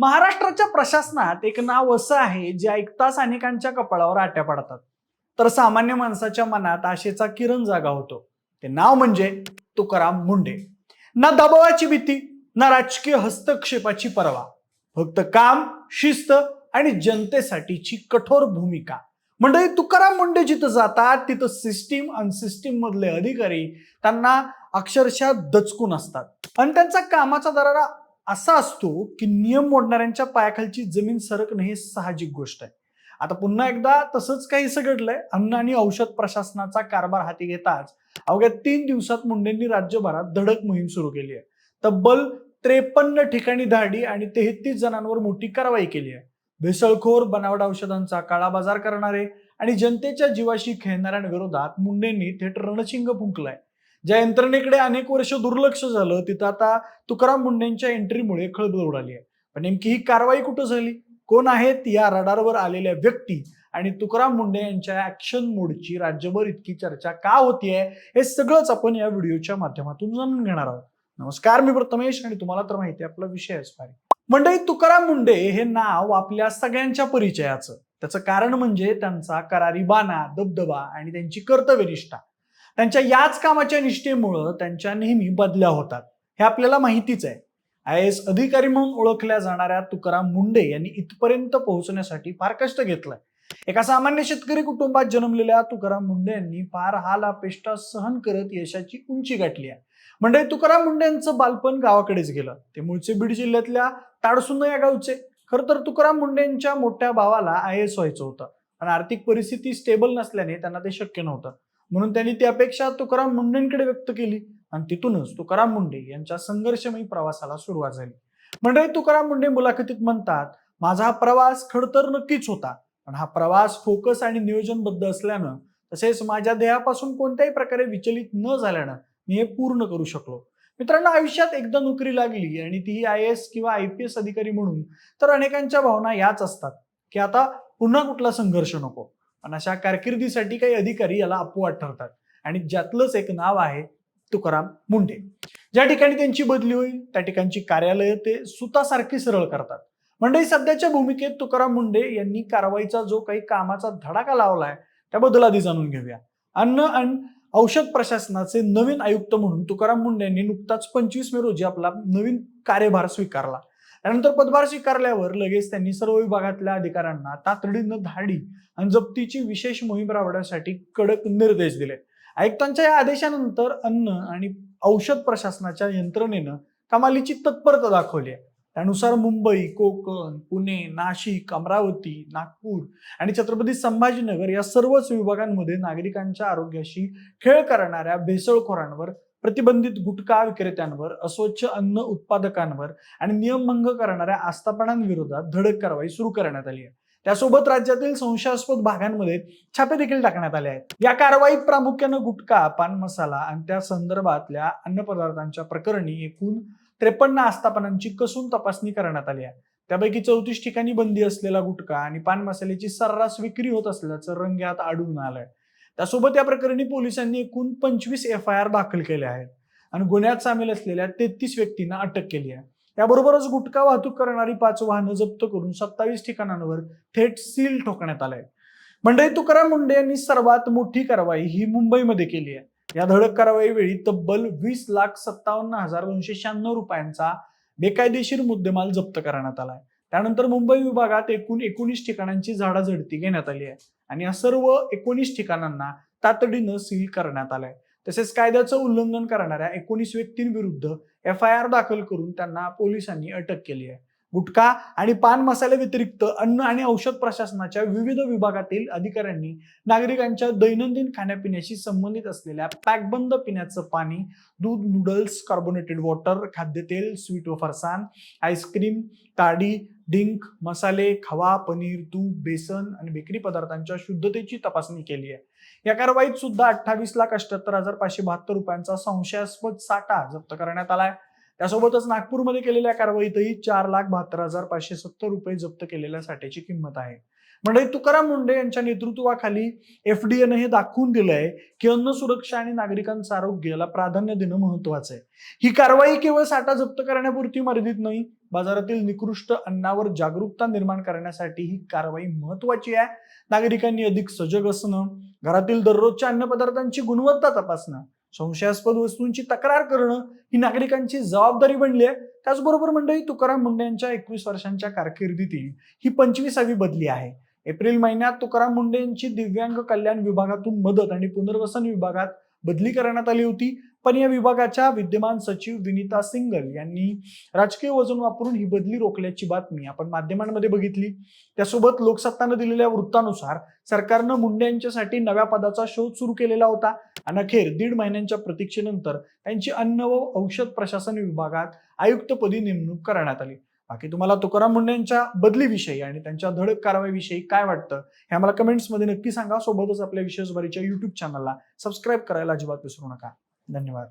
महाराष्ट्राच्या प्रशासनात एक नाव असं आहे जे ऐकताच अनेकांच्या कपाळावर आट्या पडतात, तर सामान्य माणसाच्या मनात आशेचा किरण जागा होतो. ते नाव म्हणजे तुकाराम मुंढे. ना दबावाची भीती, ना राजकीय हस्तक्षेपाची पर्वा, फक्त काम, शिस्त आणि जनतेसाठीची कठोर भूमिका. मंडळी, तुकाराम मुंढे जिथं जातात तिथं सिस्टीम आणि सिस्टीम मधले अधिकारी त्यांना अक्षरशः दचकून असतात आणि त्यांचा कामाचा दरारा असा असतो की नियम मोडणाऱ्यांच्या पायाखालची जमीन सरकणं हे साहजिक गोष्ट आहे. आता पुन्हा एकदा तसंच काहीसं घडलंय. अन्न आणि औषध प्रशासनाचा कारभार हाती घेताच अवघ्या 3 दिवसात मुंडेंनी राज्यभरात धडक मोहीम सुरू केली आहे. तब्बल 53 ठिकाणी धाडी आणि 33 जणांवर मोठी कारवाई केली आहे. भेसळखोर, बनावट औषधांचा काळा बाजार करणारे आणि जनतेच्या जीवाशी खेळणाऱ्यांविरोधात मुंडेंनी थेट रणशिंग फुंकलाय. ज्या यंत्रणेकडे अनेक वर्ष दुर्लक्ष झालं तिथं आता तुकाराम मुंढेंच्या एंट्रीमुळे खळबळ उडाली आहे. पण नेमकी ही कारवाई कुठं झाली, कोण आहेत या रडारवर आलेल्या व्यक्ती आणि तुकाराम मुंढे यांच्या ऍक्शन मोडची राज्यभर इतकी चर्चा का होतीये, हे सगळंच आपण या व्हिडिओच्या माध्यमातून जाणून घेणार आहोत. नमस्कार, मी प्रथमेश आणि तुम्हाला तर माहिती आहे आपला विषय असणार आहे. मंडळी, तुकाराम मुंढे हे नाव आपल्या सगळ्यांच्या परिचयाचं. त्याचं कारण म्हणजे त्यांचा करारी बाणा, दबदबा आणि त्यांची कर्तव्यनिष्ठा. त्यांच्या याच कामाच्या निष्ठेमुळं त्यांच्या नेहमी बदल्या होतात, हे आपल्याला माहितीच आहे. IAS अधिकारी म्हणून ओळखल्या जाणाऱ्या तुकाराम मुंढे यांनी इथपर्यंत पोहोचण्यासाठी फार कष्ट घेतलंय. एका सामान्य शेतकरी कुटुंबात जन्मलेल्या तुकाराम मुंढे यांनी फार हाल अपेष्टा सहन करत यशाची उंची गाठली आहे. म्हणजे तुकाराम मुंढे यांचं बालपण गावाकडेच गेलं. ते मूळचे बीड जिल्ह्यातल्या ताडसुंद या गावचे. खरं तर तुकाराम मुंढे यांच्या मोठ्या भावाला IAS व्हायचं होतं, पण आर्थिक परिस्थिती स्टेबल नसल्याने त्यांना ते शक्य नव्हतं. म्हणून त्यांनी ती अपेक्षा तुकाराम मुंढेंकडे व्यक्त केली आणि तिथूनच तुकाराम मुंढे यांच्या संघर्षमयी प्रवासाला सुरुवात झाली. म्हणजे तुकाराम मुंढे मुलाखतीत म्हणतात, माझा हा प्रवास खडतर नक्कीच होता, पण हा प्रवास फोकस आणि नियोजनबद्ध असल्यानं, तसेच माझ्या ध्येयापासून कोणत्याही प्रकारे विचलित न झाल्यानं मी हे पूर्ण करू शकलो. मित्रांनो, आयुष्यात एकदा नोकरी लागली आणि ती IAS किंवा IPS अधिकारी म्हणून, तर अनेकांच्या भावना याच असतात की आता पुन्हा कुठला संघर्ष नको. पण अशा कारकिर्दीसाठी काही अधिकारी याला अपवाद ठरतात आणि ज्यातलंच एक नाव आहे तुकाराम मुंढे. ज्या ठिकाणी त्यांची बदली होईल त्या ठिकाणची कार्यालय ते सुतासारखी सरळ करतात. म्हणजे सध्याच्या भूमिकेत तुकाराम मुंढे यांनी कारवाईचा जो काही कामाचा धडाका लावलाय त्याबद्दल आधी जाणून घेऊया. अन्न आणि औषध प्रशासनाचे नवीन आयुक्त म्हणून तुकाराम मुंढे यांनी नुकताच 25 मे रोजी आपला नवीन कार्यभार स्वीकारला. त्यानंतर पदभार स्वीकारल्यावर लगेच त्यांनी सर्व विभागातल्या अधिकाऱ्यांना तातडीनं धाडी आणि जप्तीची विशेष मोहीम राबवण्यासाठी कडक निर्देश दिले. आयुक्तांच्या या आदेशानंतर अन्न आणि औषध प्रशासनाच्या यंत्रणेनं कमालीची तत्परता दाखवली आहे. त्यानुसार मुंबई, कोकण, पुणे, नाशिक, अमरावती, नागपूर आणि छत्रपती संभाजीनगर या सर्वच विभागांमध्ये नागरिकांच्या आरोग्याशी खेळ करणाऱ्या भेसळखोरांवर, प्रतिबंधित गुटखा विक्रेत्यांवर, अस्वच्छ अन्न उत्पादकांवर आणि नियमभंग करणाऱ्या आस्थापनांविरोधात धडक कारवाई सुरू करण्यात आली आहे. त्यासोबत राज्यातील संशयास्पद भागांमध्ये छापे देखील टाकण्यात आले आहेत. या कारवाईत प्रामुख्यानं गुटखा, पान मसाला आणि त्या संदर्भातल्या अन्नपदार्थांच्या प्रकरणी एकूण 53 आस्थापनांची कसून तपासणी करण्यात आली आहे. त्यापैकी 34 ठिकाणी बंदी असलेला गुटखा आणि पान मसाल्याची सर्रास विक्री होत असल्याचं रंग्यात आढळून आलंय. त्यासोबत या प्रकरणी पोलिसांनी एकूण 25 FIR दाखल केले आहेत आणि गुन्ह्यात सामील असलेल्या 33 व्यक्तींना अटक केली आहे. याबरोबरच गुटखा वाहतूक करणारी 5 वाहनं जप्त करून 27 ठिकाणांवर थेट सील ठोकण्यात आलंय. म्हणजे तुकाराम मुंढे यांनी सर्वात मोठी कारवाई ही मुंबईमध्ये केली आहे. या धडक कारवाई वेळी तब्बल 20,57,296 रुपयांचा बेकायदेशीर मुद्देमाल जप्त करण्यात आलाय. त्यानंतर मुंबई विभागात एकूण 19 ठिकाणांची झाडाझडती घेण्यात आली आहे आणि या सर्व 19 ठिकाणांना तातडीनं सील करण्यात आलंय. तसेच कायद्याचं उल्लंघन करणाऱ्या 19 व्यक्तींविरुद्ध FIR दाखल करून त्यांना पोलिसांनी अटक केली आहे. गुटखा आणि पान मसाले व्यतिरिक्त अन्न आणि औषध प्रशासनाच्या विविध विभागातील अधिकाऱ्यांनी नागरिकांच्या दैनंदिन खाण्यापिण्याशी संबंधित असलेल्या पॅकबंद पिण्याचं पाणी, दूध, नूडल्स, कार्बोनेटेड वॉटर, खाद्यतेल, स्वीट व फरसाण, आईस्क्रीम, ताडी, डिंक, मसाले, खवा, पनीर, तूप, बेसन आणि बेकरी पदार्थांच्या शुद्धतेची तपासणी केली आहे. या कारवाईत सुद्धा 28,78,572 रुपयांचा संशयास्पद साठा जप्त करण्यात आलाय. त्यासोबतच नागपूरमध्ये केलेल्या कारवाईतही 4,72,570 रुपये जप्त केलेल्या साठ्याची किंमत आहे. म्हणजे तुकाराम मुंढे यांच्या नेतृत्वाखाली FDAनं हे दाखवून दिलंय की अन्न सुरक्षा आणि नागरिकांचं आरोग्य याला प्राधान्य देणं महत्वाचं आहे. ही कारवाई केवळ साठा जप्त करण्यापुरती मर्यादित नाही, बाजारातील निकृष्ट अन्नावर जागरूकता निर्माण करण्यासाठी ही कारवाई महत्वाची आहे. नागरिकांनी अधिक सजग असणं, घरातील दररोजच्या अन्नपदार्थांची गुणवत्ता तपासणं, संशयास्पद वस्तूंची तक्रार करणं ही नागरिकांची जबाबदारी बनली आहे. त्याचबरोबर मंडळी, तुकाराम मुंढे यांच्या 21 वर्षांच्या कारकिर्दीतील ही 25वी बदली आहे. एप्रिल महिन्यात तुकाराम मुंढे यांची दिव्यांग कल्याण विभागातून मदत आणि पुनर्वसन विभागात बदली करण्यात आली होती. पण या विभागाच्या विद्यमान सचिव विनीता सिंगल यांनी राजकीय वजन वापरून ही बदली रोखल्याची बातमी आपण माध्यमांमध्ये बघितली. त्यासोबत लोकसत्तानं दिलेल्या वृत्तानुसार सरकारनं मुंढे यांच्यासाठी नव्या पदाचा शोध सुरू केलेला होता. आणि अखेर 1.5 महिन्यांच्या प्रतीक्षेनंतर त्यांची अन्न व औषध प्रशासन विभागात आयुक्तपदी नेमणूक करण्यात आली. बाकी तुम्हाला तुकाराम मुंढे यांच्या बदलीविषयी आणि त्यांच्या धडक कारवाईविषयी काय वाटतं हे आम्हाला कमेंट्समध्ये नक्की सांगा. सोबतच आपल्या विशेष बारीच्या YouTube चॅनलला सबस्क्राईब करायला अजिबात विसरू नका. धन्यवाद.